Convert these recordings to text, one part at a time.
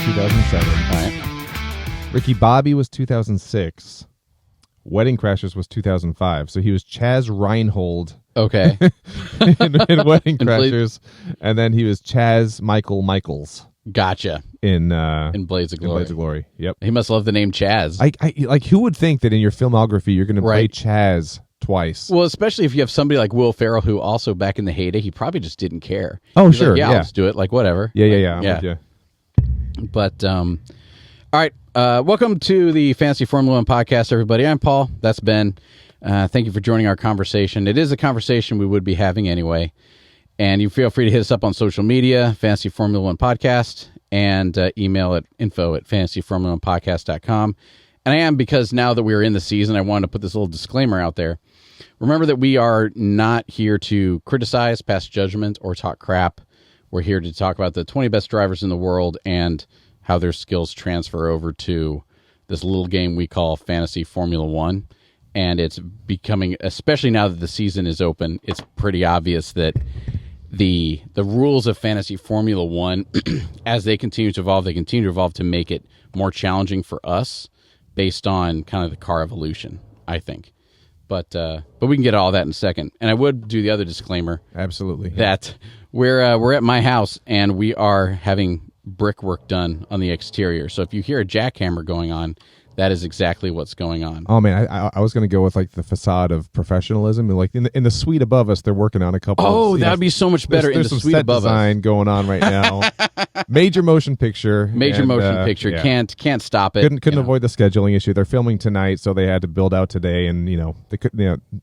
2007. All right. Ricky Bobby was 2006. Wedding Crashers was 2005. So he was Chaz Reinhold Okay. in Wedding And Crashers. And then he was Chaz Michael Michaels Gotcha. in Blades of Glory. Blades of Glory. Yep. He must love the name Chaz. I like, who would think that in your filmography you're going to play Right. Chaz twice? Well, especially if you have somebody like Will Ferrell, who also back in the heyday, he probably just didn't care. Oh, He's sure. like, Yeah. I'll just do it. Like, whatever. Yeah. Like, I'm with you. But, all right. Welcome to the Fantasy Formula One podcast, everybody. I'm Paul. That's Ben. Thank you for joining our conversation. It is a conversation we would be having anyway. And you feel free to hit us up on social media, Fantasy Formula One Podcast, and email at info@fantasyformula1podcast.com. And I am, because now that we're in the season, I wanted to put this little disclaimer out there. Remember that we are not here to criticize, pass judgment, or talk crap. We're here to talk about the 20 best drivers in the world and how their skills transfer over to this little game we call Fantasy Formula One. And it's becoming, especially now that the season is open, it's pretty obvious that the rules of Fantasy Formula One, as they continue to evolve to make it more challenging for us based on kind of the car evolution, I think. But we can get all that in a second. And I would do the other disclaimer. Absolutely. That we're at my house and we are having brickwork done on the exterior. So if you hear a jackhammer going on, that is exactly what's going on. Oh man, I was going to go with like the facade of professionalism, and like in the suite above us, they're working on a couple. Oh, of, that would be so much better in the some suite set above design us. going on right now. Major motion picture. Yeah. Can't stop it. Couldn't avoid the scheduling issue. They're filming tonight, so they had to build out today, and they could.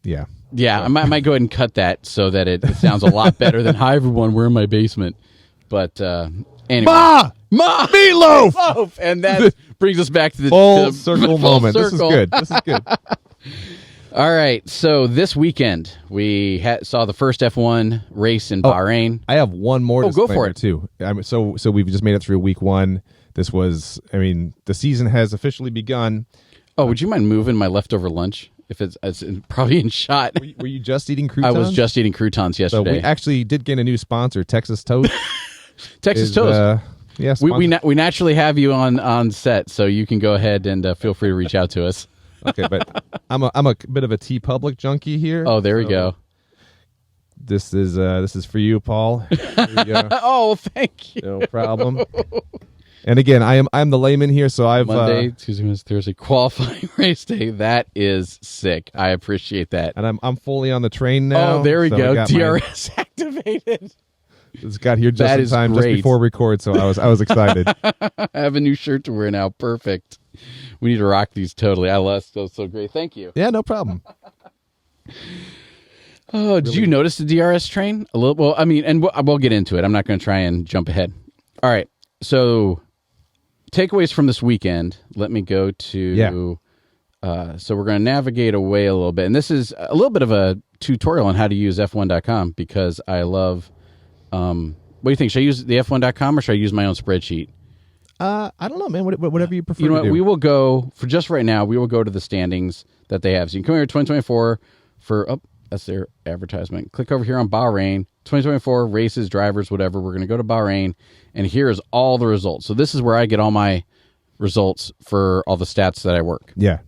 Yeah. Yeah, I might go ahead and cut that so that it sounds a lot better than "Hi everyone, we're in my basement." But anyway, Ma, meatloaf. Meatloaf! And that brings us back to the Full circle moment. circle. This is good. All right, so this weekend we saw the first F1 race in Bahrain. I have one more. Go for it too. So we've just made it through week one. This was, the season has officially begun. Oh, would you mind moving my leftover lunch? If it's probably in shot. Were you just eating croutons? I was just eating croutons yesterday. So we actually did get a new sponsor, Texas Toast. Texas Toast. Yes, we naturally have you on set, so you can go ahead and feel free to reach out to us. Okay, but I'm a bit of a T Public junkie here. Oh, there we go. This is for you, Paul. Here you go. Oh, thank you. No problem. And again, I'm the layman here, so I've Monday, Tuesday, Wednesday, Thursday, qualifying race day. That is sick. I appreciate that. And I'm fully on the train now. Oh, there we go. got DRS activated. It's got here just That in is time, great. just before record, so I was excited. I have a new shirt to wear now. Perfect. We need to rock these totally. I love it. So great. Thank you. Yeah, no problem. Oh, did you notice the DRS train? A little. Well, and we'll get into it. I'm not going to try and jump ahead. All right. So, takeaways from this weekend. Let me go to. So we're going to navigate away a little bit, and this is a little bit of a tutorial on how to use F1.com because I love. What do you think? Should I use the F1.com or should I use my own spreadsheet? I don't know, man. Whatever you prefer. You know to what? do. We will go for just right now. We will go to the standings that they have. So you can come here 2024 for. Oh, that's their advertisement. Click over here on Bahrain 2024 races, drivers, whatever. We're going to go to Bahrain, and here's all the results. So this is where I get all my results for all the stats that I work. Yeah.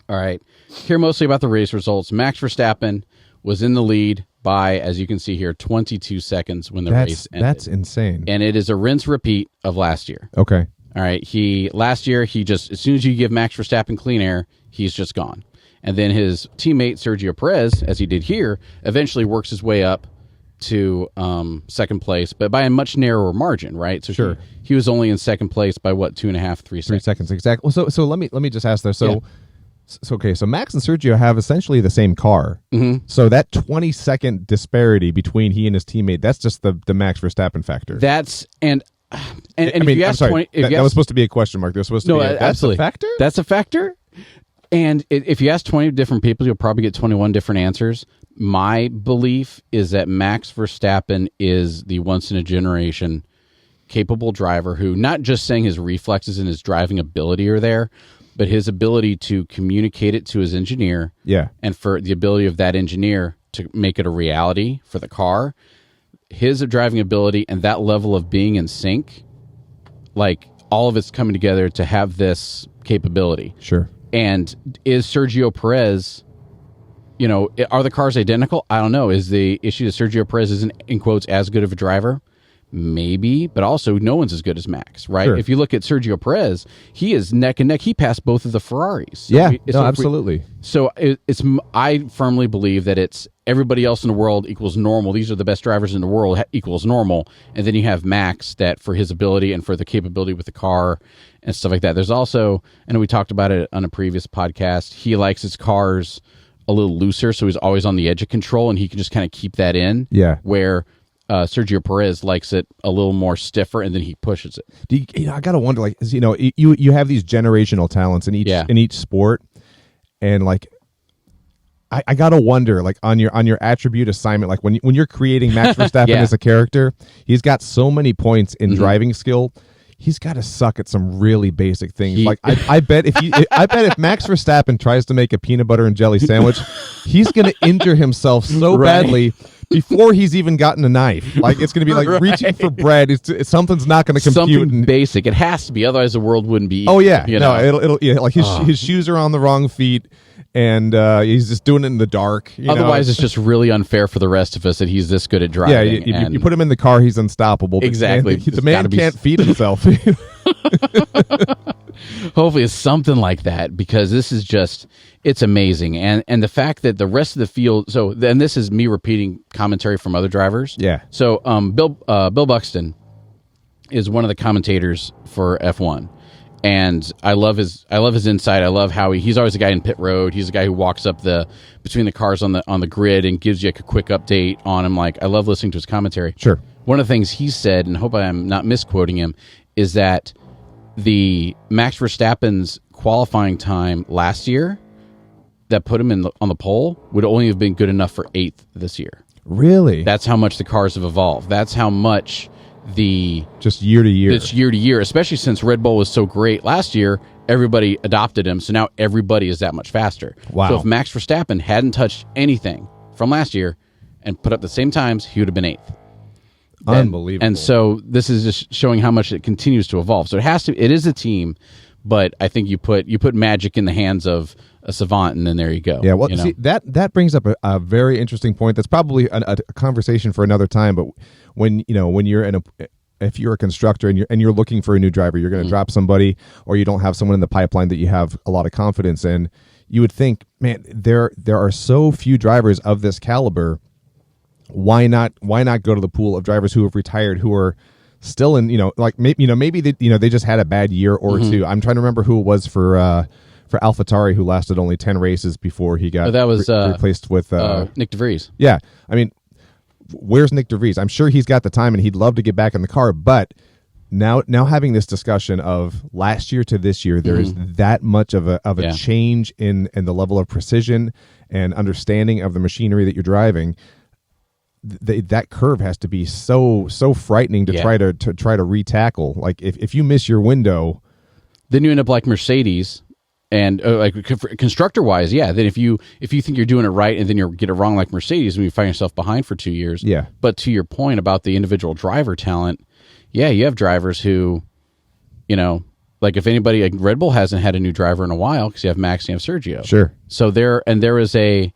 All right. Here mostly about the race results. Max Verstappen was in the lead by, as you can see here, 22 seconds when the race ended. That's insane. And it is a rinse repeat of last year. Okay. All right. Last year, as soon as you give Max Verstappen clean air, he's just gone. And then his teammate, Sergio Perez, as he did here, eventually works his way up to second place, but by a much narrower margin, right? So sure. He was only in second place by what, 2.5, 3 seconds? 3 seconds, exactly. So let me just ask there. So Max and Sergio have essentially the same car. Mm-hmm. So that 20-second disparity between he and his teammate, that's just the Max Verstappen factor. That's and if you ask 20, that was supposed to be a question mark. There was supposed to be that's absolutely. a factor. That's a factor. And if you ask 20 different people, you'll probably get 21 different answers. My belief is that Max Verstappen is the once-in-a-generation capable driver who, not just saying his reflexes and his driving ability are there, but his ability to communicate it to his engineer, and for the ability of that engineer to make it a reality for the car, his driving ability and that level of being in sync, like all of it's coming together to have this capability. Sure. And is Sergio Perez, are the cars identical? I don't know. Is the issue that Sergio Perez isn't, in quotes, as good of a driver? Maybe, but also no one's as good as Max, right? Sure. If you look at Sergio Perez, he is neck and neck. He passed both of the Ferraris. So absolutely. I firmly believe that it's everybody else in the world equals normal. These are the best drivers in the world equals normal. And then you have Max that for his ability and for the capability with the car and stuff like that. There's also, and we talked about it on a previous podcast, he likes his cars a little looser, so he's always on the edge of control, and he can just kind of keep that in. Yeah. Where Sergio Perez likes it a little more stiffer, and then he pushes it. I gotta wonder, you have these generational talents in each sport, and I gotta wonder, on your attribute assignment, when you're creating Max Verstappen as a character, he's got so many points in driving skill. He's got to suck at some really basic things. I bet if Max Verstappen tries to make a peanut butter and jelly sandwich, he's going to injure himself so badly before he's even gotten a knife. It's going to be reaching for bread. Something's not going to compute. Something basic. It has to be, otherwise the world wouldn't be. Oh yeah, his shoes are on the wrong feet. And he's just doing it in the dark. Otherwise, it's just really unfair for the rest of us that he's this good at driving. Yeah, you put him in the car, he's unstoppable. Exactly. The man can't feed himself. Hopefully it's something like that, because this is it's amazing. And the fact that the rest of the field, and this is me repeating commentary from other drivers. Yeah. So Bill Buxton is one of the commentators for F1. And I love his insight. I love how he's always a guy in pit road. He's a guy who walks up between the cars on the grid and gives you a quick update on him. I love listening to his commentary. Sure. One of the things he said, and I hope I'm not misquoting him, is that the Max Verstappen's qualifying time last year that put him on the pole would only have been good enough for 8th this year. Really? That's how much the cars have evolved. That's how much just year to year. It's year to year, especially since Red Bull was so great last year. Everybody adopted him, so now everybody is that much faster. Wow. So if Max Verstappen hadn't touched anything from last year and put up the same times, he would have been 8th. Unbelievable. And so this is just showing how much it continues to evolve. So it is a team, but I think you put magic in the hands of a savant, and then there you go. Yeah, well, see, that brings up a very interesting point. That's probably a conversation for another time. But when you're if you're a constructor and you're looking for a new driver, you're going to drop somebody, or you don't have someone in the pipeline that you have a lot of confidence in. You would think, man, there are so few drivers of this caliber. Why not go to the pool of drivers who have retired, who are still in, maybe they just had a bad year or two. I'm trying to remember who it was for AlphaTauri, who lasted only 10 races before he got replaced with Nick DeVries. Yeah, I mean, where's Nick DeVries? I'm sure he's got the time and he'd love to get back in the car, but now having this discussion of last year to this year, there is that much of a change in the level of precision and understanding of the machinery that you're driving. That curve has to be so frightening to try to retackle. Like if you miss your window, then you end up like Mercedes. And constructor wise, then if you think you're doing it right and then you get it wrong like Mercedes, and you find yourself behind for 2 years. Yeah. But to your point about the individual driver talent, you have drivers who, if anybody, like Red Bull hasn't had a new driver in a while because you have Max and you have Sergio. Sure. So there is and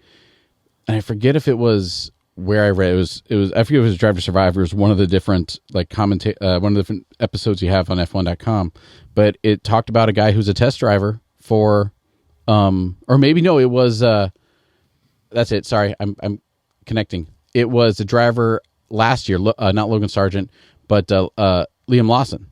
I forget if it was where I read it was I forget if it was Drive to Survive. It was one of the different one of the different episodes you have on F1.com, but it talked about a guy who's a test driver for or maybe no, it was that's it. Sorry, I'm connecting. It was a driver last year, not Logan Sargent, but Liam Lawson.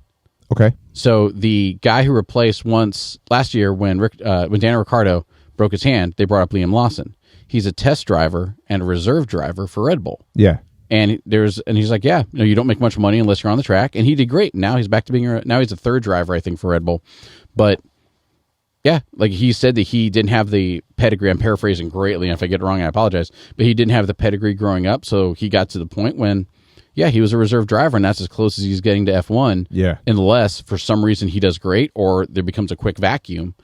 Okay. So the guy who replaced once last year when Daniel Ricciardo broke his hand, they brought up Liam Lawson. He's a test driver and a reserve driver for Red Bull. Yeah. And he's like, you don't make much money unless you're on the track. And he did great. Now he's back to being now he's a third driver, I think, for Red Bull. But like he said that he didn't have the pedigree. I'm paraphrasing greatly, and if I get it wrong, I apologize. But he didn't have the pedigree growing up, so he got to the point when, he was a reserve driver, and that's as close as he's getting to F1. Yeah. Unless, for some reason, he does great, or there becomes a quick vacuum.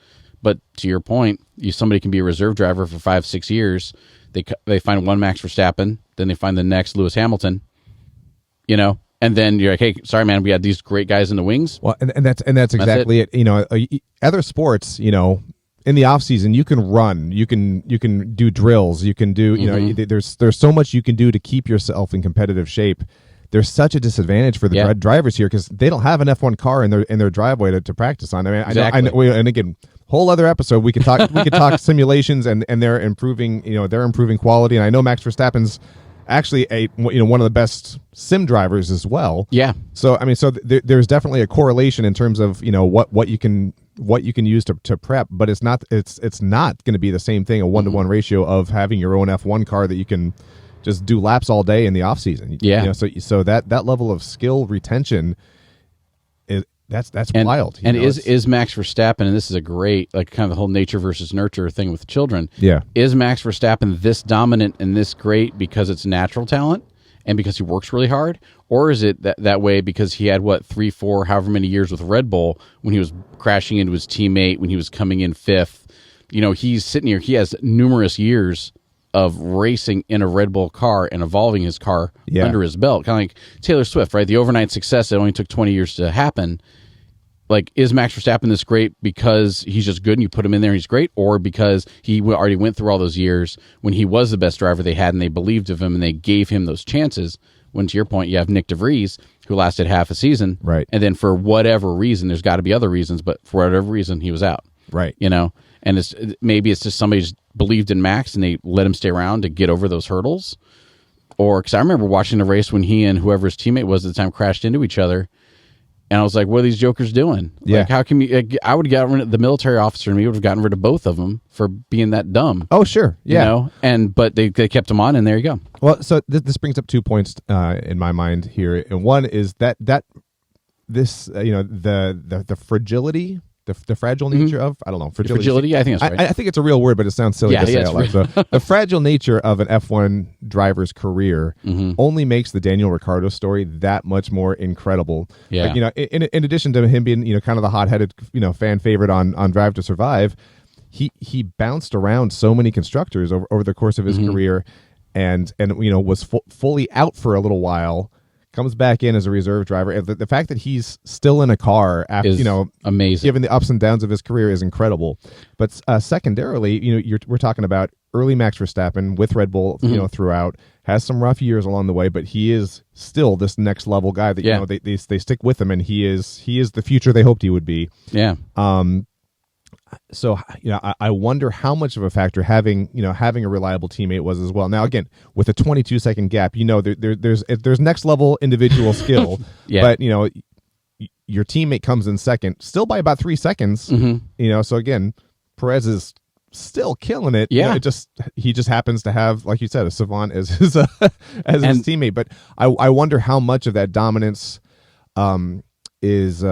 But to your point, somebody can be a reserve driver for 5-6 years. They find one Max Verstappen, then they find the next Lewis Hamilton, And then you're like, hey, sorry, man, we had these great guys in the wings. Well, and that's exactly it. You know, other sports, you know, in the off season, you can run, you can do drills, you can do, you know, there's so much you can do to keep yourself in competitive shape. There's such a disadvantage for the drivers here because they don't have an F1 car in their driveway to practice on. I mean, exactly. I know, and again, whole other episode we could talk simulations and they're improving, you know, they're improving quality. And I know Max Verstappen's actually one of the best sim drivers as well. Yeah. So I mean, there's definitely a correlation in terms of, you know, what you can use to prep, but it's not going to be the same thing, a 1-to-1 ratio of having your own F1 car that you can just do laps all day in the off season. Yeah. You know, so that level of skill retention that's wild. And is Max Verstappen, and this is a great, like, kind of the whole nature versus nurture thing with children. Yeah. Is Max Verstappen this dominant and this great because it's natural talent and because he works really hard? Or is it that way because he had, 3, 4, however many years with Red Bull when he was crashing into his teammate, when he was coming in 5th? You know, he's sitting here, he has numerous years of racing in a Red Bull car and evolving his car under his belt. Kind of like Taylor Swift, right? The overnight success that only took 20 years to happen. Like, is Max Verstappen this great because he's just good and you put him in there and he's great, or because he already went through all those years when he was the best driver they had and they believed of him and they gave him those chances? When, to your point, you have Nick DeVries, who lasted half a season. Right. And then for whatever reason, there's got to be other reasons, but for whatever reason, he was out. Right. You know? And maybe it's just somebody just believed in Max and they let him stay around to get over those hurdles. Or, because I remember watching the race when he and whoever his teammate was at the time crashed into each other. And I was like, what are these jokers doing? Yeah. Like, how can I would have gotten rid of the military officer and me would have gotten rid of both of them for being that dumb. Oh, sure. Yeah. You know? But they kept him on, and there you go. Well, so this brings up 2 points in my mind here. And one is that this, you know, the fragility, the fragile nature of, I don't know, fragility. I think that's right. I think it's a real word, but it sounds silly to say out loud. So the fragile nature of an F1 driver's career only makes the Daniel Ricciardo story that much more incredible. Yeah. Like, you know, in addition to him being, you know, kind of the hot-headed, you know, fan favorite on Drive to Survive, he bounced around so many constructors over the course of his career, and you know, was fully out for a little while. Comes back in as a reserve driver. And the fact that he's still in a car after, you know, amazing, given the ups and downs of his career, is incredible. But secondarily, you know, we're talking about early Max Verstappen with Red Bull, you know, throughout, has some rough years along the way, but he is still this next level guy that, you know, they stick with him, and he is the future they hoped he would be. Yeah. So, you know, I wonder how much of a factor having a reliable teammate was as well. Now, again, with a 22-second gap, you know, there's next level individual skill, but, you know, your teammate comes in second, still by about 3 seconds. You know, so again, Perez is still killing it. Yeah, you know, he just happens to have, like you said, a savant as his his teammate. But I wonder how much of that dominance is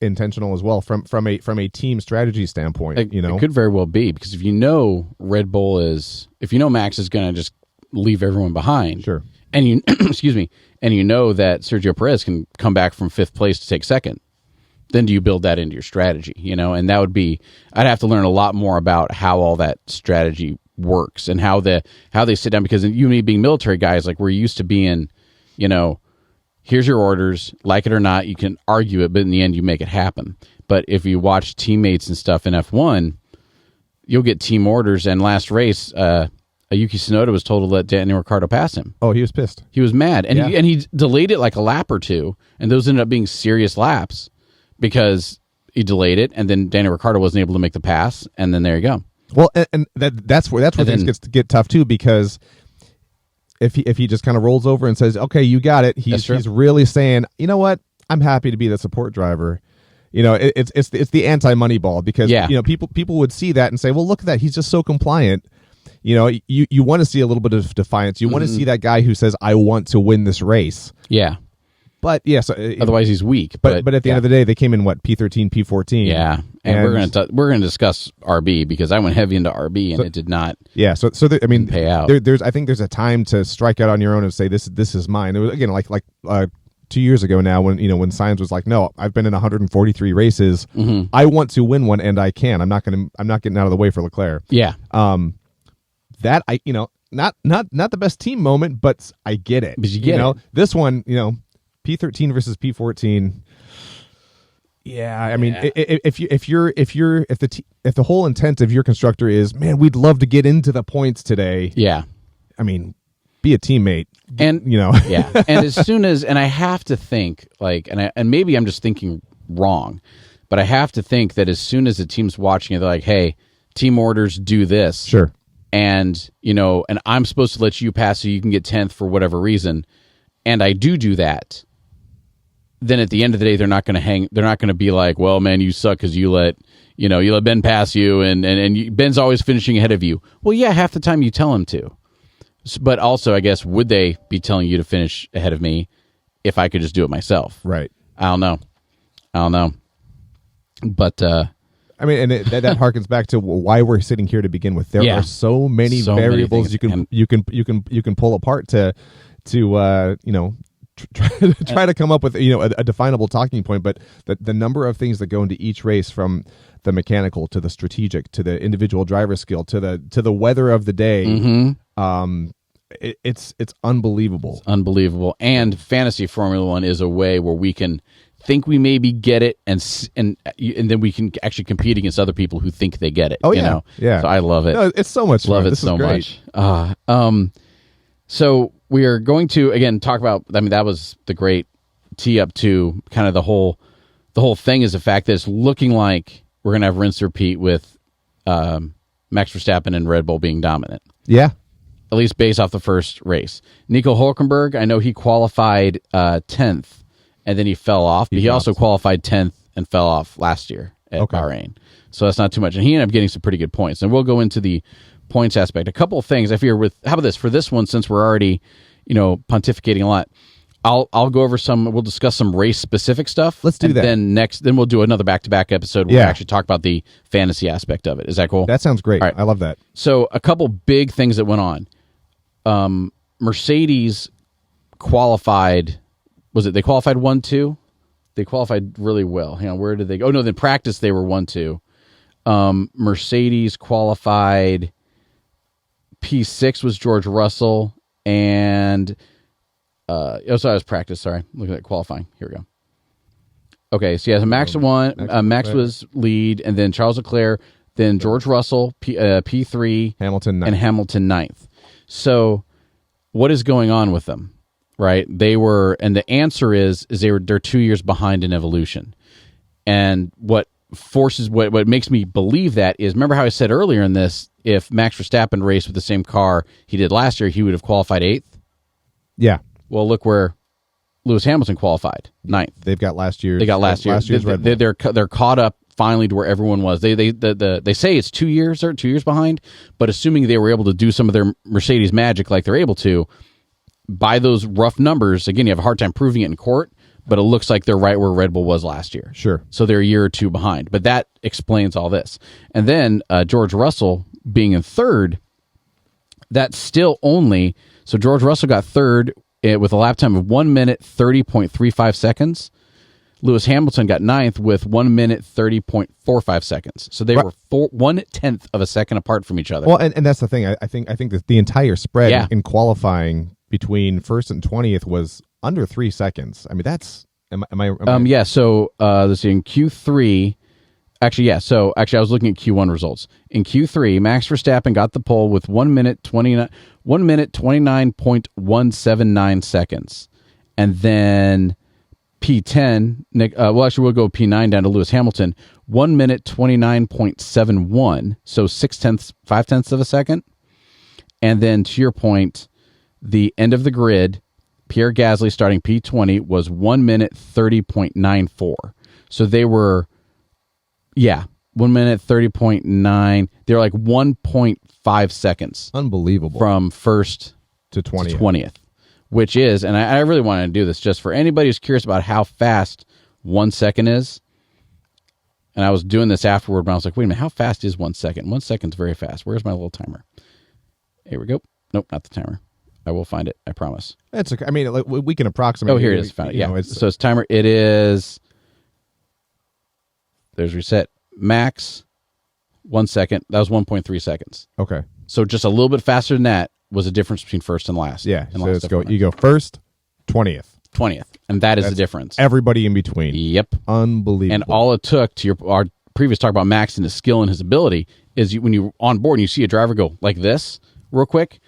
intentional as well from a team strategy standpoint. You know, it could very well be, because if you know Max is going to just leave everyone behind, sure, and you excuse me, and you know that Sergio Perez can come back from 5th place to take 2nd, then do you build that into your strategy? You know, and that would be, I'd have to learn a lot more about how all that strategy works and how they sit down, because you and me being military guys, like, we're used to being, you know, here's your orders, like it or not, you can argue it, but in the end, you make it happen. But if you watch teammates and stuff in F1, you'll get team orders. And last race, Yuki Tsunoda was told to let Daniel Ricciardo pass him. Oh, he was pissed. He was mad. And, he delayed it like a lap or two, and those ended up being serious laps because he delayed it, and then Daniel Ricciardo wasn't able to make the pass, and then there you go. Well, and that's where things get tough, too, because if he just kind of rolls over and says, okay, you got it, he's really saying, you know what, I'm happy to be the support driver. You know, it's the anti-Moneyball, because you know, people would see that and say, well, look at that, he's just so compliant. You know, you want to see a little bit of defiance. You want to see that guy who says, I want to win this race. Yeah. But yes, otherwise he's weak. But at the end of the day, they came in P13, P14. Yeah, and we're gonna discuss RB, because I went heavy into RB and it did not. Yeah, so I mean, pay out. I think there's a time to strike out on your own and say this is mine. It was, again, like 2 years ago now, when Sainz was like, no, I've been in 143 races. I want to win one, and I can. I'm not getting out of the way for Leclerc. Yeah. That not the best team moment, but I get it. But you get it. This one, P13 versus P14. Yeah, I mean, if the whole intent of your constructor is, man, we'd love to get into the points today. Yeah, I mean, be a teammate, and yeah. And as soon as, and I have to think like, and maybe I'm just thinking wrong, but I have to think that as soon as the team's watching it, they're like, hey, team orders do this, sure, and and I'm supposed to let you pass so you can get 10th for whatever reason, and I do that. Then at the end of the day, they're not going to be like, well, man, you suck because you let Ben pass you, and Ben's always finishing ahead of you. Well, yeah, half the time you tell him to. But also, I guess, would they be telling you to finish ahead of me if I could just do it myself? Right. I don't know. But I mean, and that harkens back to why we're sitting here to begin with. There are so many variables you can pull apart to try to come up with a definable talking point, but the number of things that go into each race, from the mechanical to the strategic to the individual driver skill to the weather of the day, it's unbelievable. It's unbelievable. And fantasy Formula One is a way where we can think we maybe get it, and then we can actually compete against other people who think they get it. Oh yeah, yeah. So I love it. No, it's so much fun. Love it this so is much. So we are going to, again, talk about, I mean, that was the great tee up to kind of the whole thing, is the fact that it's looking like we're going to have rinse repeat with Max Verstappen and Red Bull being dominant. Yeah. At least based off the first race. Nico Hülkenberg, I know he qualified 10th, and then he fell off, but he also qualified 10th and fell off last year at Bahrain. So that's not too much. And he ended up getting some pretty good points. And we'll go into the points aspect. A couple of things I fear how about this for this one, since we're already pontificating a lot, I'll go over we'll discuss some race specific stuff. Let's do that. Then we'll do another back-to-back episode where we actually talk about the fantasy aspect of it. Is that cool? That sounds great. All right. I love that. So a couple big things that went on. Mercedes qualified, they qualified 1-2? They qualified really well. Hang on, where did they go? Oh no, in practice they were 1-2. Mercedes qualified P6 was George Russell, and sorry, it was practice. Sorry, looking at qualifying. Here we go. Okay, so yeah, Max won. Max was lead, and then Charles Leclerc, then George Russell, P3, Hamilton 9th. and Hamilton 9th. So, what is going on with them? Right, and the answer is they're 2 years behind in evolution, and what makes me believe that is, remember how I said earlier in this, if Max Verstappen raced with the same car he did last year, he would have qualified 8th. Yeah. Well, look where Lewis Hamilton qualified 9th. They've got last year's. Last year's Red Bull. They're caught up finally to where everyone was. They say it's 2 years or 2 years behind, but assuming they were able to do some of their Mercedes magic like they're able to, by those rough numbers, again, you have a hard time proving it in court, but it looks like they're right where Red Bull was last year. Sure. So they're a year or two behind. But that explains all this. And then George Russell being in third, that's still only... So George Russell got third with a lap time of 1 minute, 30.35 seconds. Lewis Hamilton got ninth with 1 minute, 30.45 seconds. So they were 1/10 of a second apart from each other. Well, and that's the thing. I think that the entire spread in qualifying between first and 20th was under 3 seconds. I mean, that's am I yeah. So let's see, in Q3, actually, I was looking at Q1 results. In Q3, Max Verstappen got the pole with 1 minute 29.179 seconds, and then P10. We'll go P9 down to Lewis Hamilton. 1 minute 29.71, so 5/10 of a second. And then to your point, the end of the grid, Pierre Gasly starting P20 was 1 minute 30.94. So they were, 1 minute 30.9. They're like 1.5 seconds. Unbelievable. From first to 20th. 20th, which is, and I really wanted to do this just for anybody who's curious about how fast 1 second is. And I was doing this afterward, but I was like, wait a minute, how fast is 1 second? 1 second's very fast. Where's my little timer? Here we go. Nope, not the timer. I will find it. I promise. That's okay. I mean, like, we can approximate. Oh, here it is. Found it. Yeah. So it's timer. It is. There's reset. Max. 1 second. That was 1.3 seconds. Okay. So just a little bit faster than that was the difference between first and last. Yeah. So let's go. You go first, 20th. 20th, and that's the difference. Everybody in between. Yep. Unbelievable. And all it took to our previous talk about Max and his skill and his ability is when you're on board and you see a driver go like this real quick,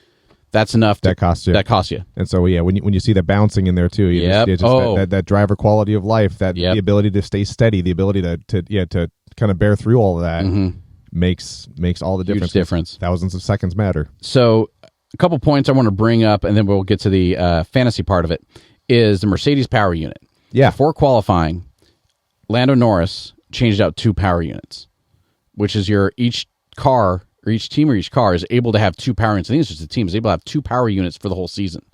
that's enough. That costs you. That costs you. And so, yeah, when you see the bouncing in there too, that driver quality of life, that the ability to stay steady, the ability to kind of bear through all of that makes all the difference. Huge difference. Thousands of seconds matter. So a couple points I want to bring up, and then we'll get to the fantasy part of it, is the Mercedes power unit. Yeah. Before qualifying, Lando Norris changed out 2 power units, which is each car or each team or each car is able to have 2 power units. I think it's just the team is able to have 2 power units for the whole season.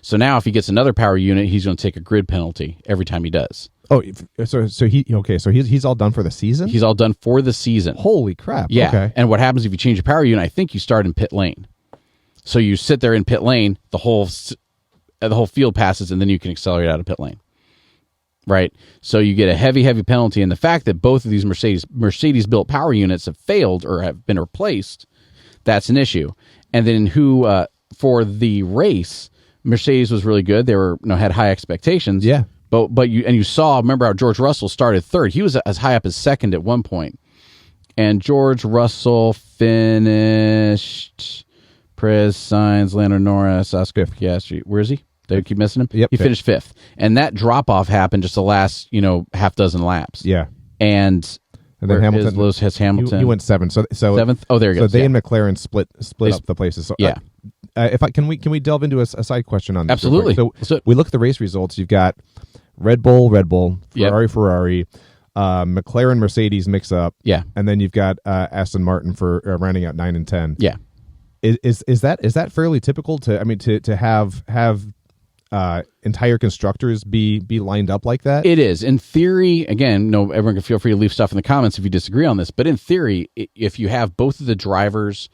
So now if he gets another power unit, he's going to take a grid penalty every time he does. Oh, so he's all done for the season? He's all done for the season. Holy crap. Yeah. Okay. And what happens if you change your power unit? I think you start in pit lane. So you sit there in pit lane, the whole field passes, and then you can accelerate out of pit lane. Right? So you get a heavy penalty. And the fact that both of these Mercedes-built power units have failed or have been replaced, that's an issue. And then for the race, Mercedes was really good. They had high expectations. Yeah. But you saw, remember how George Russell started third. He was as high up as second at one point. And George Russell finished Perez, Sainz, Lando Norris, Oscar Piastri. Where is he? They keep missing him? Yep. He finished 5th. And that drop-off happened just the last, half dozen laps. Yeah. And then Hamilton. Lewis has Hamilton. He went 7th. So 7th? Oh, there you go. So they and McLaren split up the places. So, yeah. Can we delve into a side question on this? Absolutely. So we look at the race results. You've got Red Bull, Ferrari, McLaren, Mercedes mix up. Yeah. And then you've got Aston Martin for rounding out 9 and 10. Yeah. Is that fairly typical to have entire constructors be lined up like that? It is. In theory, again, everyone can feel free to leave stuff in the comments if you disagree on this, but in theory, if you have both of the drivers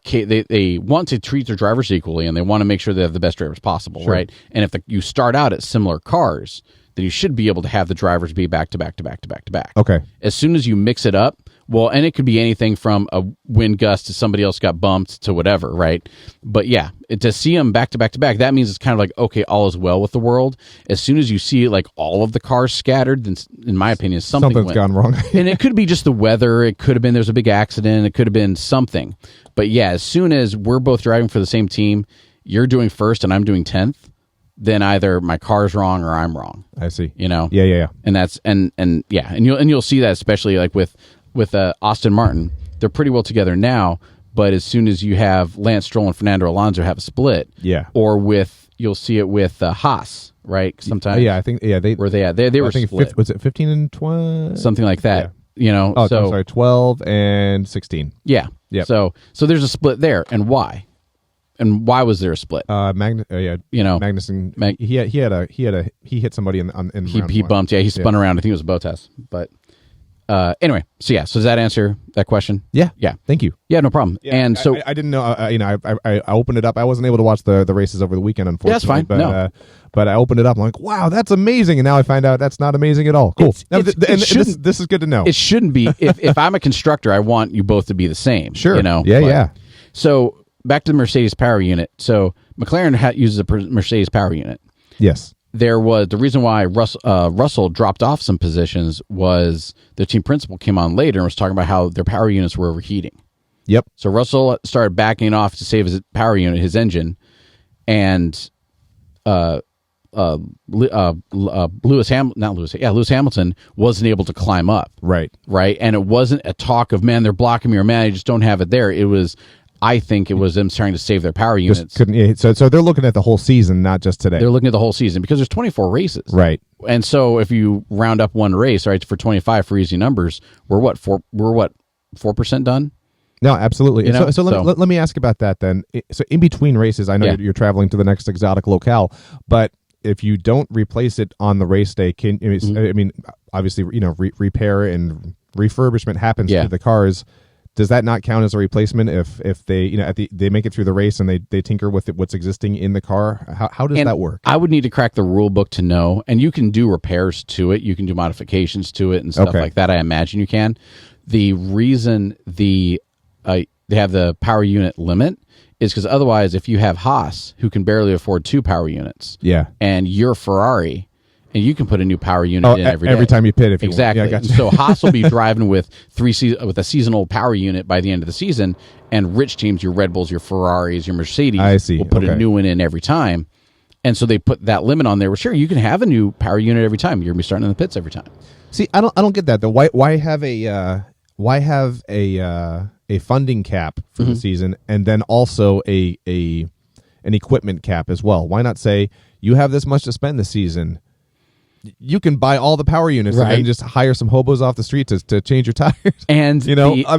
they want to treat their drivers equally, and they want to make sure they have the best drivers possible, sure. right? And if you start out at similar cars, then you should be able to have the drivers be back to back to back to back to back. Okay. As soon as you mix it up, well, and it could be anything from a wind gust to somebody else got bumped to whatever, right? But yeah, to see them back to back to back, that means it's kind of like, okay, all is well with the world. As soon as you see like all of the cars scattered, then in my opinion, something's gone wrong. And it could be just the weather. It could have been there's a big accident. It could have been something. But yeah, as soon as we're both driving for the same team, you're doing first and I'm doing 10th, then either my car's wrong or I'm wrong. I see. Yeah. And that's and you'll see that especially like with Aston Martin. They're pretty well together now, but as soon as you have Lance Stroll and Fernando Alonso have a split, you'll see it with Haas, right? Sometimes, I think they were they at they were split. Was it 15 and 20? Something like that. Yeah. I'm sorry, 12 and 16. Yeah. Yeah. So there's a split there, and why? And why was there a split? Magnussen. He hit somebody in he bumped. Yeah, he spun around. I think it was a Bottas. But anyway, so does that answer that question? Yeah. Yeah. Thank you. Yeah, no problem. Yeah, and so I didn't know. I opened it up. I wasn't able to watch the races over the weekend, unfortunately. That's fine. But, but I opened it up. I'm like, wow, that's amazing. And now I find out that's not amazing at all. Cool. This is good to know. It shouldn't be. If I'm a constructor, I want you both to be the same. Sure. Yeah. So back to the Mercedes power unit. So McLaren uses a Mercedes power unit. Yes. There was the reason why Russell dropped off some positions was the team principal came on later and was talking about how their power units were overheating. Yep. So Russell started backing off to save his power unit, his engine, and Lewis Hamilton wasn't able to climb up. Right. And it wasn't a talk of, man, they're blocking me, or man, I just don't have it there. It was, I think it was them trying to save their power units. So they're looking at the whole seseason, not just today. They're looking at the whole season because there's 24 races. Right. And so if you round up one race, right, for 25 for easy numbers, we're 4% done? No, absolutely. Let me ask about that then. So in between races, I know you're traveling to the next exotic locale, but if you don't replace it on the race day, obviously, repair and refurbishment happens to the cars. Does that not count as a replacement if they they make it through the race and they tinker with what's existing in the car? How does that work? I would need to crack the rule book to know, and you can do repairs to it, you can do modifications to it and stuff like that. I imagine you can. The reason they have the power unit limit is because otherwise, if you have Haas, who can barely afford 2 power units, and you're Ferrari, and you can put a new power unit in every time you pit. If you exactly, want. Yeah, gotcha. So Haas will be driving with with a seasonal power unit by the end of the season, and rich teams, your Red Bulls, your Ferraris, your Mercedes, I see. will put a new one in every time, and so they put that limit on there. Well, sure, you can have a new power unit every time. You're gonna be starting in the pits every time. See, I don't get that though. Why have a funding cap for the season, and then also an equipment cap as well? Why not say you have this much to spend this season? You can buy all the power units and then just hire some hobos off the street to change your tires. And exactly. I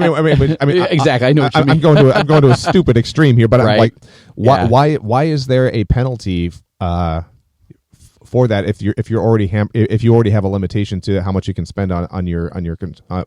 know what you mean. I'm going to a stupid extreme here, but I'm like, why is there a penalty for that if you already have a limitation to how much you can spend on your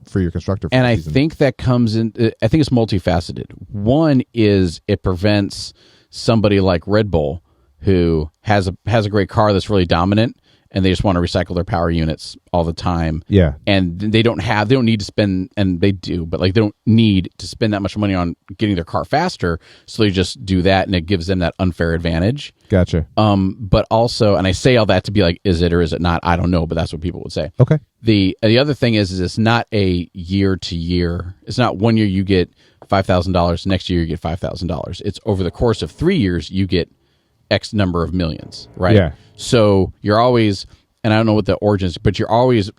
for your constructor? And I season? think that comes in. I think it's multifaceted. One is it prevents somebody like Red Bull, who has a great car that's really dominant, and they just want to recycle their power units all the time. Yeah. And they don't need to spend, and they do, but like they don't need to spend that much money on getting their car faster. So they just do that, and it gives them that unfair advantage. Gotcha. But also, and I say all that to be like, is it or is it not? I don't know, but that's what people would say. Okay. The other thing is it's not a year to year. It's not 1 year you get $5,000, next year you get $5,000. It's over the course of 3 years you get X number of millions, right? Yeah. So you're always, and I don't know what the origin is, but you're always,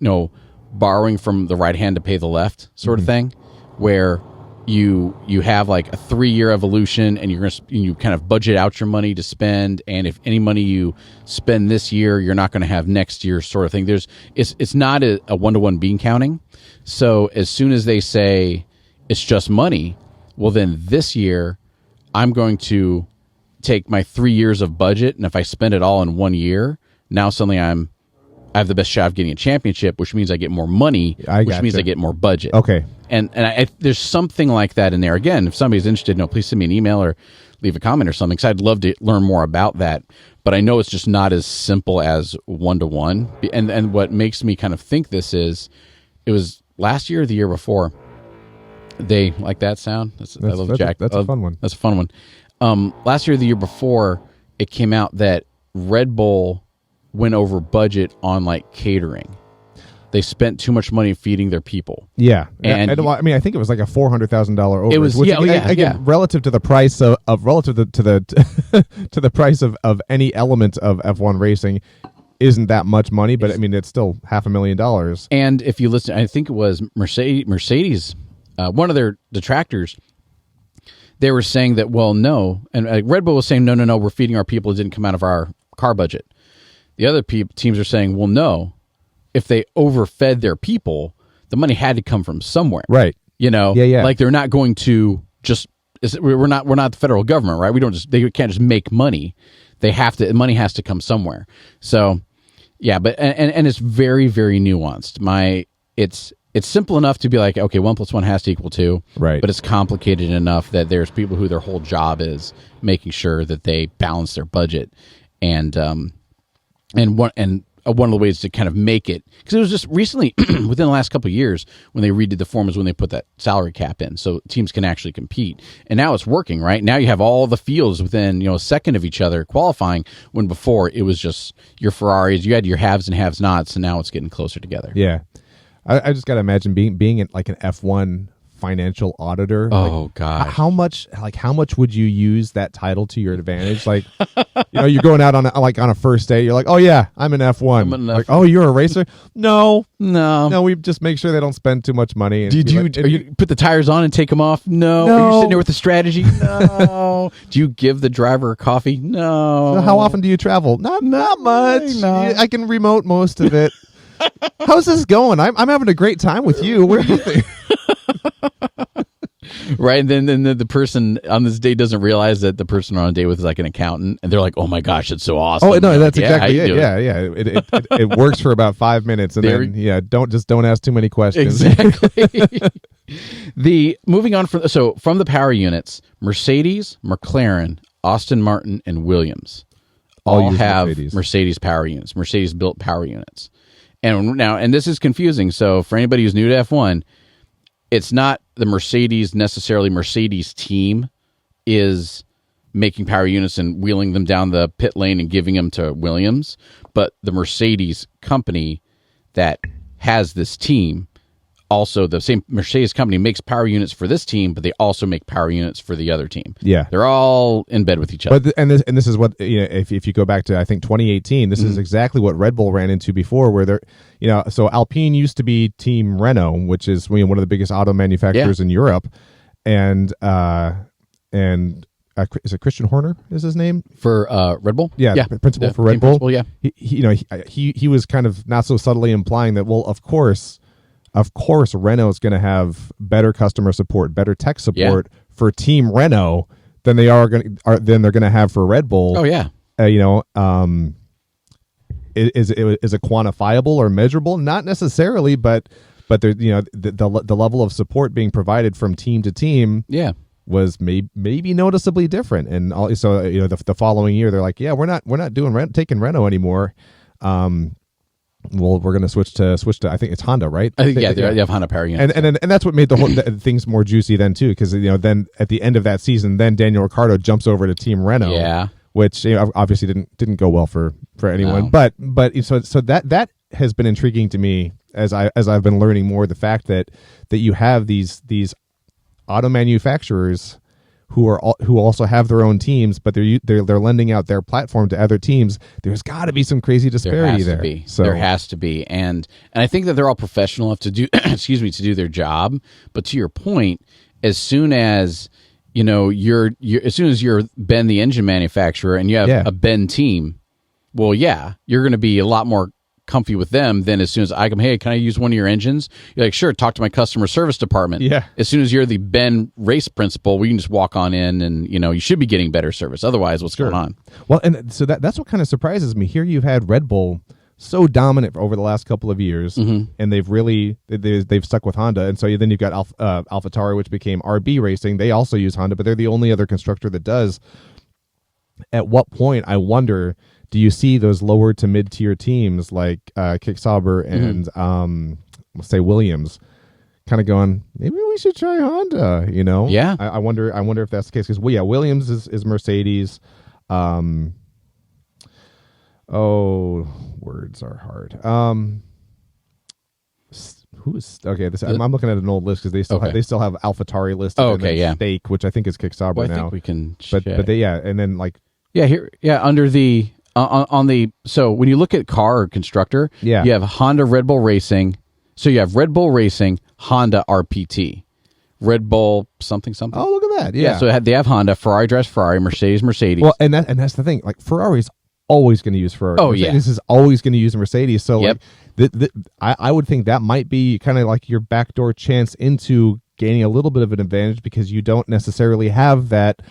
borrowing from the right hand to pay the left sort of thing, where you have like a 3-year evolution, and you kind of budget out your money to spend, and if any money you spend this year, you're not going to have next year sort of thing. It's not a one-to-one bean counting. So as soon as they say it's just money, well then this year I'm going to take my 3 years of budget, and if I spend it all in 1 year, now suddenly I have the best shot of getting a championship, which means I get more money, which means I get more budget. Okay. And there's something like that in there. Again, if somebody's interested, please send me an email or leave a comment or something, because I'd love to learn more about that. But I know it's just not as simple as one-to-one. And what makes me kind of think this is, it was last year or the year before, they like that sound? That's a fun one. That's a fun one. Last year or the year before, it came out that Red Bull went over budget on like catering. They spent too much money feeding their people. Yeah, and I think it was like a $400,000 over. It was, relative to the price of relative to the to the price of any element of F1 racing, isn't that much money. But I mean, it's still $500,000. And if you listen, I think it was Mercedes, one of their detractors. They were saying that, well, no, and Red Bull was saying, no, we're feeding our people. It didn't come out of our car budget. The other teams are saying, well, no, if they overfed their people, the money had to come from somewhere, right? Like they're not going to just. We're not the federal government, right? They can't just make money. Money has to come somewhere. So, yeah, but and it's very, very nuanced. It's simple enough to be like, okay, 1 + 1 has to equal 2. Right. But it's complicated enough that there's people who their whole job is making sure that they balance their budget. And one of the ways to kind of make it, because it was just recently, within the last couple of years, when they redid the formulas, when they put that salary cap in, so teams can actually compete. And now it's working, right? Now you have all the fields within a second of each other qualifying, when before it was just your Ferraris, you had your haves and have-nots, and now it's getting closer together. Yeah. I just got to imagine being in like an F1 financial auditor. Oh gosh, how much would you use that title to your advantage? Like, you're going out on a first date. You're like, oh yeah, I'm an F1. Like, oh, you're a racer? No. We just make sure they don't spend too much money. And you put the tires on and take them off? No. Are you sitting there with the strategy? No. Do you give the driver a coffee? No. So how often do you travel? Not much. No. I can remote most of it. How's this going? I'm having a great time with you. Where do you think? Right, and then the person on this date doesn't realize that the person on a date with is like an accountant, and they're like, "Oh my gosh, it's so awesome!" Oh no, that's exactly it. Yeah. It works for about 5 minutes, and then don't ask too many questions. Exactly. Moving on from the power units, Mercedes, McLaren, Aston Martin, and Williams all have Mercedes power units, Mercedes built power units. And this is confusing. So for anybody who's new to F1, it's not the Mercedes necessarily. Mercedes team is making power units and wheeling them down the pit lane and giving them to Williams, but the Mercedes company that has this team, also the same Mercedes company makes power units for this team, but they also make power units for the other team. Yeah, they're all in bed with each other. But this is what, if you go back to, I think, 2018, this is exactly what Red Bull ran into before, where they're, so Alpine used to be Team Renault, which is one of the biggest auto manufacturers in Europe, and is it Christian Horner is his name for Red Bull? Yeah, principal for Red Bull. Principal, yeah, he was kind of not so subtly implying that, well, of course, Renault is going to have better customer support, better tech support for Team Renault than they're going to have for Red Bull. Oh yeah, is it quantifiable or measurable? Not necessarily, but there, the level of support being provided from team to team, was maybe noticeably different. And so the following year they're like, we're not taking Renault anymore. Well, we're going to switch to I think it's Honda, right? I think they have Honda power units, and that's what made the whole things more juicy then too, because then at the end of that season, then Daniel Ricciardo jumps over to Team Renault, which obviously didn't go well for anyone. No. But so that has been intriguing to me as I've been learning more, the fact that you have these auto manufacturers who also have their own teams, but they're lending out their platform to other teams. There's got to be some crazy disparity there. There has to be, and I think that they're all professional enough to do to do their job. But to your point, as soon as you're Ben the engine manufacturer and you have a Ben team, well, you're going to be a lot more comfy with them than as soon as I come, hey, can I use one of your engines? You're like, sure, talk to my customer service department. Yeah. As soon as you're the Ben race principal, we can just walk on in and, you should be getting better service. Otherwise, what's going on? Well, and so that's what kind of surprises me. Here you've had Red Bull so dominant over the last couple of years, and they've really they've stuck with Honda. And so then you've got AlphaTauri, which became RB Racing. They also use Honda, but they're the only other constructor that does. At what point, I wonder, do you see those lower to mid-tier teams like Kick Sauber and let's say Williams kind of going, maybe we should try Honda, Yeah. I wonder if that's the case, because Williams is Mercedes. Words are hard. Who's okay? I'm looking at an old list because they still have AlphaTauri listed. Stake, which I think is Kick Sauber now. I think we can. But and then under the on the, so when you look at car or constructor, you have Honda, Red Bull Racing. So you have Red Bull Racing, Honda RPT, Red Bull something. Oh, look at that! Yeah. So they have Honda, Ferrari drives Ferrari, Mercedes. Well, and that's the thing. Like Ferrari's always going to use Ferrari. Oh, Mercedes is always going to use Mercedes. So I would think that might be kind of like your backdoor chance into gaining a little bit of an advantage, because you don't necessarily have that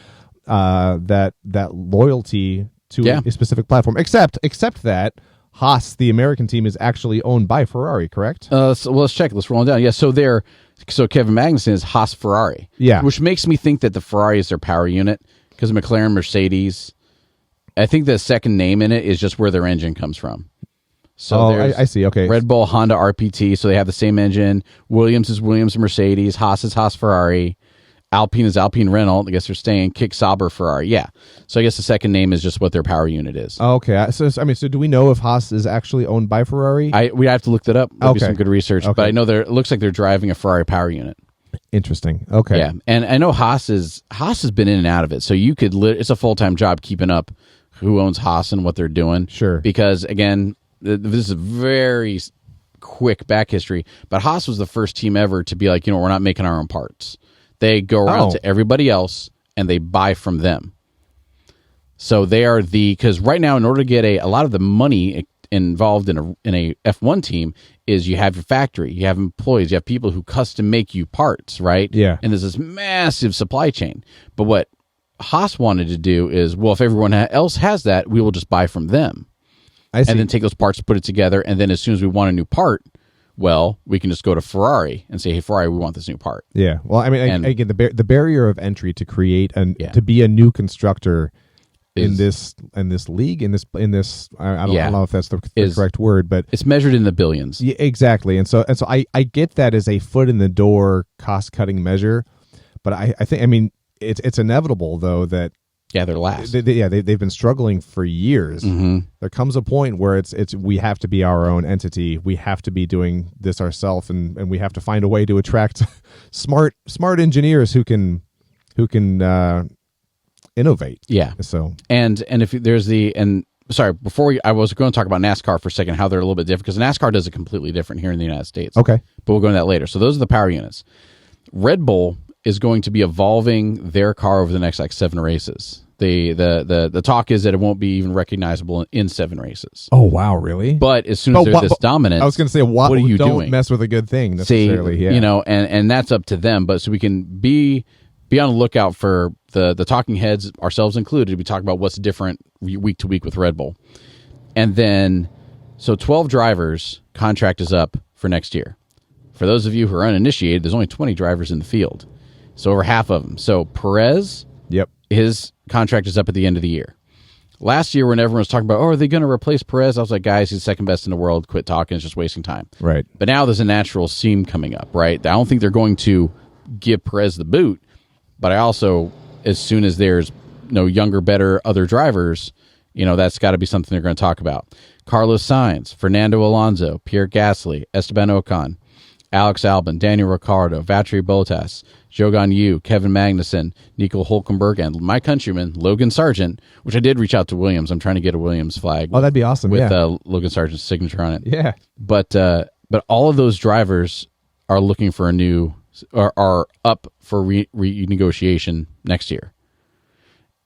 loyalty to a specific platform. Except that Haas, the American team, is actually owned by Ferrari, correct? So let's check. Let's roll it down. Yeah, so Kevin Magnussen is Haas Ferrari. Yeah. Which makes me think that the Ferrari is their power unit, because McLaren, Mercedes, I think the second name in it is just where their engine comes from. So I see. Okay. Red Bull, Honda, RPT, so they have the same engine. Williams is Williams, Mercedes. Haas is Haas Ferrari. Alpine is Alpine Renault. I guess they're staying. Kick Sauber Ferrari. Yeah. So I guess the second name is just what their power unit is. Okay. So do we know if Haas is actually owned by Ferrari? We have to look that up. That'd be some good research. Okay. But I know it looks like they're driving a Ferrari power unit. Interesting. Okay. Yeah. And I know Haas has been in and out of it. So you could it's a full-time job keeping up who owns Haas and what they're doing. Sure. Because again, this is a very quick back history, but Haas was the first team ever to be like, we're not making our own parts. They go around to everybody else and they buy from them. So they are because right now, in order to get a lot of the money involved in a F1 team is you have your factory, you have employees, you have people who custom make you parts, right? Yeah. And there's this massive supply chain. But what Haas wanted to do is, well, if everyone else has that, we will just buy from them. I see. And then take those parts, put it together, and then as soon as we want a new part, well, we can just go to Ferrari and say, hey, Ferrari, we want this new part. Yeah. Well, I mean, again, the barrier of entry to create to be a new constructor in this league, in this I don't know if that's the correct word, but it's measured in the billions. Yeah, exactly. And so I get that as a foot in the door cost cutting measure, but I think, it's inevitable though that Yeah, they're last. They've been struggling for years. There comes a point where it's we have to be our own entity. We have to be doing this ourselves, and we have to find a way to attract smart engineers who can innovate. Yeah. So and if there's sorry, I was going to talk about NASCAR for a second, how they're a little bit different, because NASCAR does it completely different here in the United States. Okay. But we'll go into that later. So those are the power units. Red Bull is going to be evolving their car over the next 7 races. The talk is that it won't be even recognizable in 7 races. Oh wow, really? But as soon as they're this dominant, I was going to say, what are you don't doing? Mess with a good thing necessarily. See, and that's up to them. But so we can be on the lookout for the talking heads, ourselves included. We talk about what's different week to week with Red Bull, and then 12 drivers contract is up for next year. For those of you who are uninitiated, there's only 20 drivers in the field. So over half of them. So Perez, his contract is up at the end of the year. Last year, when everyone was talking about, are they going to replace Perez? I was like, guys, he's second best in the world. Quit talking. It's just wasting time. Right. But now there's a natural seam coming up, right? I don't think they're going to give Perez the boot, but I also, as soon as there's younger, better other drivers, that's got to be something they're going to talk about. Carlos Sainz, Fernando Alonso, Pierre Gasly, Esteban Ocon, Alex Albon, Daniel Ricciardo, Valtteri Bottas, Jogan Yu, Kevin Magnussen, Nico Hulkenberg, and my countryman, Logan Sargent, which I did reach out to Williams. I'm trying to get a Williams flag. Oh, that'd be awesome. With Logan Sargent's signature on it. Yeah. But all of those drivers are looking for are up for renegotiation next year.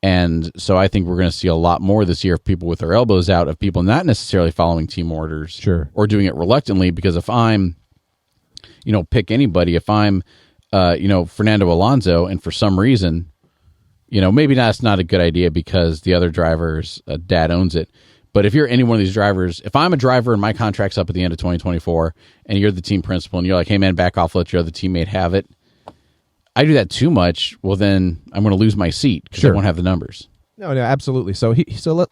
And so I think we're going to see a lot more this year of people with their elbows out, of people not necessarily following team orders. Sure. Or doing it reluctantly, because if I'm, pick anybody, if I'm, Fernando Alonso, and for some reason, maybe that's not a good idea because the other driver's dad owns it. But if you're any one of these drivers, if I'm a driver and my contract's up at the end of 2024 and you're the team principal and you're like, hey man, back off, let your other teammate have it. I do that too much. Well, then I'm going to lose my seat because I won't have the numbers. No, absolutely. So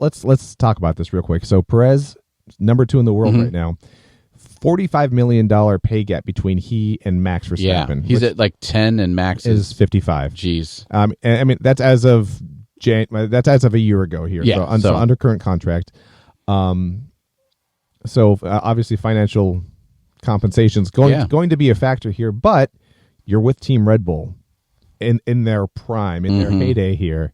let's talk about this real quick. So Perez, number 2 in the world right now. $45 million pay gap between he and Max Verstappen. Yeah, he's at like 10 and Max is 55. Jeez. And I mean, that's as of a year ago here. Yeah, so under current contract. So obviously financial compensation's going to be a factor here, but you're with Team Red Bull in their prime, in their heyday here.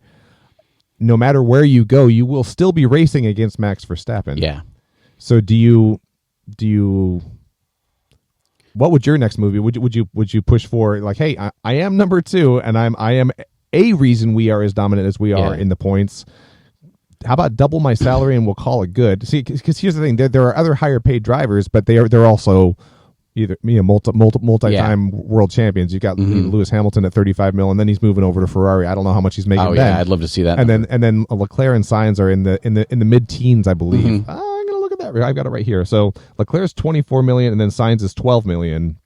No matter where you go, you will still be racing against Max Verstappen. Yeah. So do you what would your next movie would you push for, like, hey, I am number 2 and I am a reason we are as dominant as we are in the points. How about double my salary and we'll call it good? See, because here's the thing: there are other higher paid drivers, but they're also either multi-time world champions. You got Lewis Hamilton at 35 mil, and then he's moving over to Ferrari. I don't know how much he's making. Oh then. yeah, I'd love to see that. And then Leclerc and Sainz are in the mid-teens, I believe. I'm gonna look at that. I've got it right here. So Leclerc's 24 million, and then Sainz is 12 million.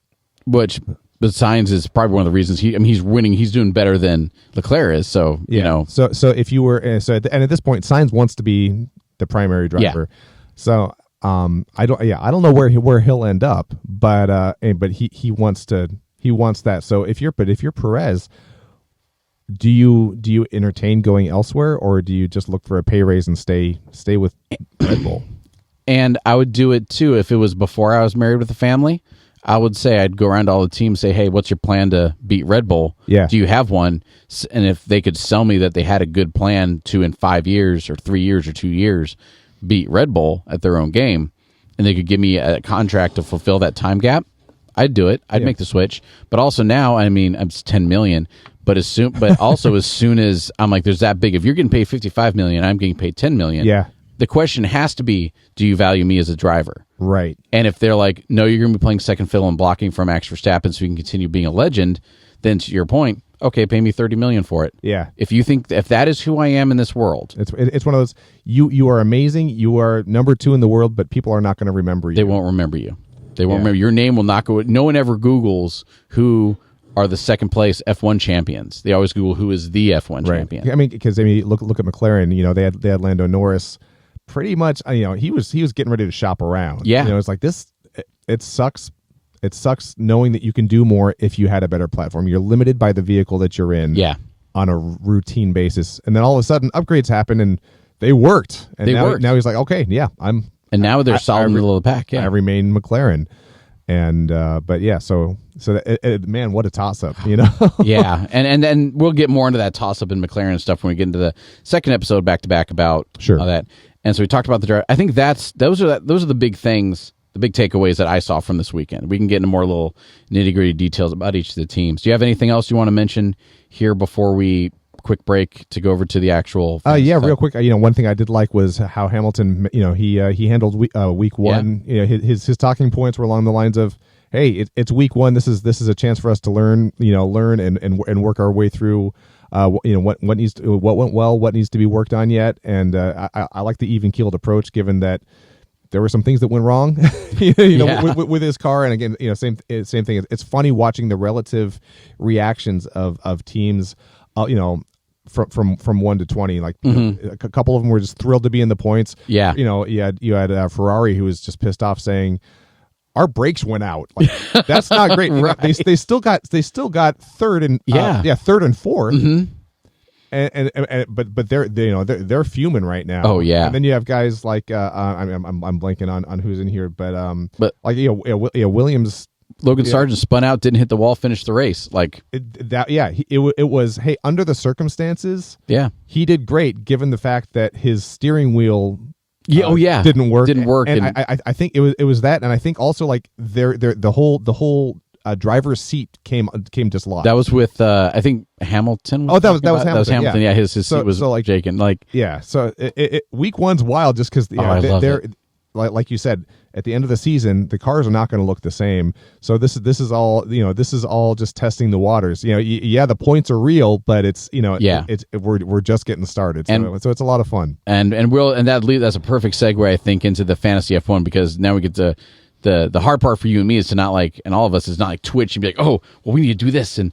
Which. But Sainz is probably one of the reasons he's winning. He's doing better than Leclerc is. So So if you were and at this point, Sainz wants to be the primary driver. Yeah. So I don't know where he'll end up, but he wants that. So if you're Perez, do you entertain going elsewhere, or do you just look for a pay raise and stay with Red Bull? And I would do it too if it was before I was married with a family. I would say I'd go around to all the teams, say, hey, what's your plan to beat Red Bull? Yeah. Do you have one? And if they could sell me that they had a good plan to, in 5 years or 3 years or 2 years, beat Red Bull at their own game, and they could give me a contract to fulfill that time gap, I'd do it. I'd make the switch. But also now, I mean, it's $10 million. But as soon as I'm like, there's that big, if you're getting paid $55 million, I'm getting paid $10 million. Yeah. The question has to be, do you value me as a driver? Right. And if they're like, no, you're going to be playing second fiddle and blocking for Max Verstappen so you can continue being a legend, then to your point, okay, pay me $30 million for it. Yeah. If that is who I am in this world. It's one of those, you are amazing, you are number 2 in the world, but people are not going to remember you. They won't remember you. They won't remember. Your name will not go. No one ever Googles who are the second place F1 champions. They always Google who is the F1 champion. I mean, because look at McLaren. They had Lando Norris. Pretty much, he was getting ready to shop around. Yeah, it's like this. It sucks. It sucks knowing that you can do more if you had a better platform. You're limited by the vehicle that you're in. Yeah, on a routine basis, and then all of a sudden upgrades happen and they worked. And now he's like, okay, yeah, and now they're solid in the middle of the pack. Yeah, I remain McLaren. And but yeah, so man, what a toss up, you know. Yeah, and then we'll get more into that toss up in McLaren stuff when we get into the second episode back to back about all that. And so we talked about the drive. I think those are the big things, the big takeaways that I saw from this weekend. We can get into more little nitty gritty details about each of the teams. Do you have anything else you want to mention here before we quick break to go over to the actual? Real quick. One thing I did like was how Hamilton, he handled week one. Yeah. His talking points were along the lines of, hey, it's week one. This is a chance for us to learn and work our way through. What went well, what needs to be worked on yet, and I like the even keeled approach, given that there were some things that went wrong, with his car. And again, same thing. It's funny watching the relative reactions of teams, from 1 to 20. Like a couple of them were just thrilled to be in the points. Yeah, you had Ferrari who was just pissed off saying, our brakes went out. Like, that's not great. Right. They still got third and third and fourth. Mm-hmm. But they're fuming right now. Oh yeah. And then you have guys like I'm blanking on who's in here, but like Williams. Logan Sargent spun out, didn't hit the wall, finished the race. It was, hey, under the circumstances, he did great given the fact that his steering wheel didn't work. And I think it was that, and I think also like the whole driver's seat came dislodged. That was with I think Hamilton. That was Hamilton. That was Hamilton. Yeah, his seat was shaking. Like so week one's wild just because they're like you said, at the end of the season, the cars are not going to look the same. So this is all just testing the waters. The points are real, but we're just getting started. So it's a lot of fun. And that's a perfect segue, I think, into the fantasy F1, because now we get to the hard part for you and me is to not like, and all of us is not like twitch and be like, oh, well, we need to do this and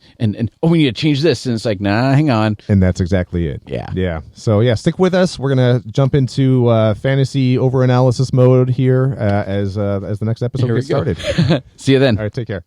oh, we need to change this, and it's like, nah, hang on. And that's exactly it. Yeah. So stick with us. We're gonna jump into fantasy over analysis mode here as the next episode gets started. See you then. All right, take care.